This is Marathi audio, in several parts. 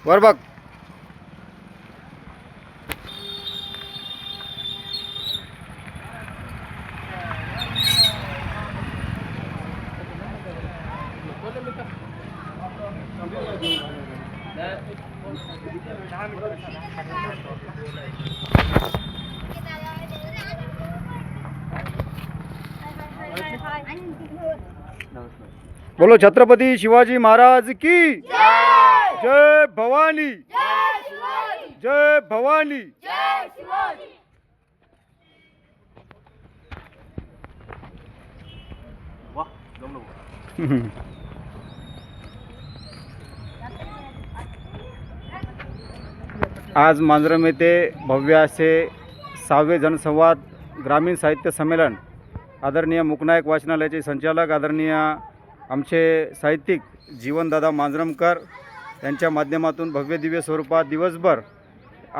वर बघ. बोलो छत्रपती शिवाजी महाराज की जय भवानी, जय भवानी. आज मांजरम येथे भव्य असे 6वे जनसंवाद ग्रामीण साहित्य संमेलन आदरणीय मुकनायक वाचनालयाचे संचालक आदरणीय आमचे साहित्यिक जीवनदादा मांजरमकर यांच्या माध्यमातून भव्य दिव्य स्वरूपात दिवसभर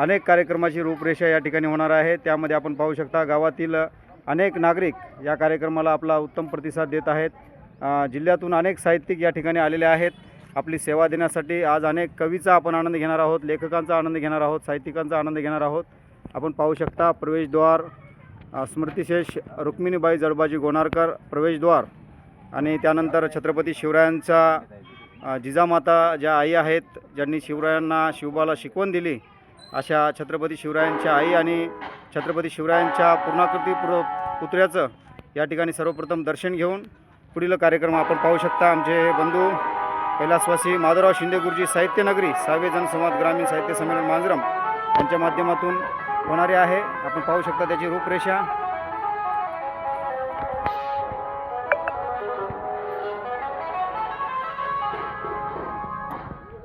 अनेक कार्यक्रमाची रूपरेषा या ठिकाणी होणार आहे. त्यामध्ये आपण पाहू शकता गावातील अनेक नागरिक या कार्यक्रमाला आपला उत्तम प्रतिसाद देत आहेत. जिल्ह्यातून अनेक साहित्यिक या ठिकाणी आलेले आहेत आपली सेवा देण्यासाठी. आज अनेक कवीचा आपण आनंद घेणार आहोत, लेखकांचा आनंद घेणार आहोत, साहित्यिकांचा आनंद घेणार आहोत. आपण पाहू शकता प्रवेशद्वार स्मृतिशेष रुक्मिणीबाई जळबाजी गोनारकर प्रवेशद्वार आणि त्यानंतर छत्रपती शिवरायांचा जिजामाता ज्या आई आहेत, ज्यांनी शिवरायांना शिवबाला शिकवण दिली, अशा छत्रपती शिवरायांच्या आई आणि छत्रपती शिवरायांच्या पूर्णाकृती पुतळ्याचं या ठिकाणी सर्वप्रथम दर्शन घेऊन पुढील कार्यक्रम आपण पाहू शकता. आमचे बंधू कैलासवासी माधवराव शिंदे गुरुजी साहित्य नगरी 6वे जनसंवाद ग्रामीण साहित्य संमेलन मांजरम यांच्या माध्यमातून होणारे आहे. आपण पाहू शकता त्याची रूपरेषा.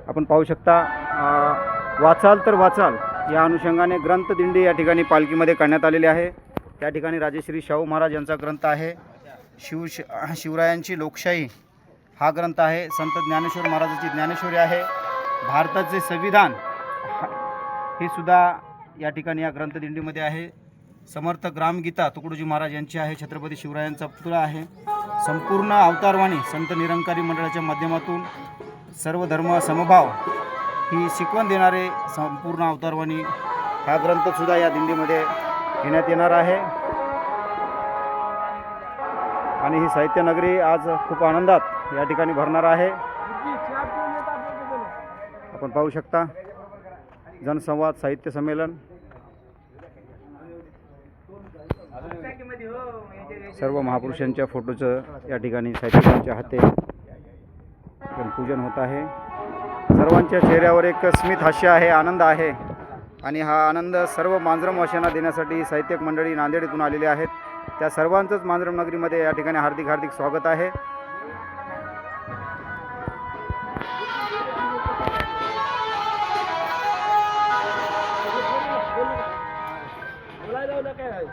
आपण पाहू शकता वाचाल तर वाचाल या अनुषंगाने ग्रंथदिंडी या ठिकाणी पालखीमध्ये काढण्यात आलेली आहे. त्या ठिकाणी राजेश्री शाहू महाराज यांचा ग्रंथ आहे शिवरायांची लोकशाही हा ग्रंथ आहे. संत ज्ञानेश्वर महाराजांची ज्ञानेश्वरी आहे. भारताचे संविधान हे सुद्धा या ठिकाणी या ग्रंथदिंडीमध्ये आहे. समर्थ ग्रामगीता तुकडोजी महाराज यांची आहे. छत्रपती शिवरायांचा पुतळा आहे. संपूर्ण अवतारवाणी संत निरंकारी मंडळाच्या माध्यमातून सर्व धर्म समभाव ही शिकवण देणारे संपूर्ण अवतारवाणी हा ग्रंथसुद्धा या दिंडीमध्ये घेण्यात येणार आहे. आणि ही साहित्य नगरी आज खूप आनंदात या ठिकाणी भरणार आहे. आपण पाहू शकता जनसंवाद साहित्य संमेलन सर्व महापुरुषांच्या फोटोचं या ठिकाणी साहित्यिकांच्या हाते पूजन होत आहे. सर्वांच्या चेहऱ्यावर एक स्मित हास्य आहे, आनंद आहे. आणि हा आनंद सर्व मांजरमवासियांना देण्यासाठी साहित्यिक मंडळी नांदेड येथून आलेले आहेत. त्या सर्वांचंच मांजरम नगरीमध्ये या ठिकाणी हार्दिक हार्दिक स्वागत आहे. बोलायला काय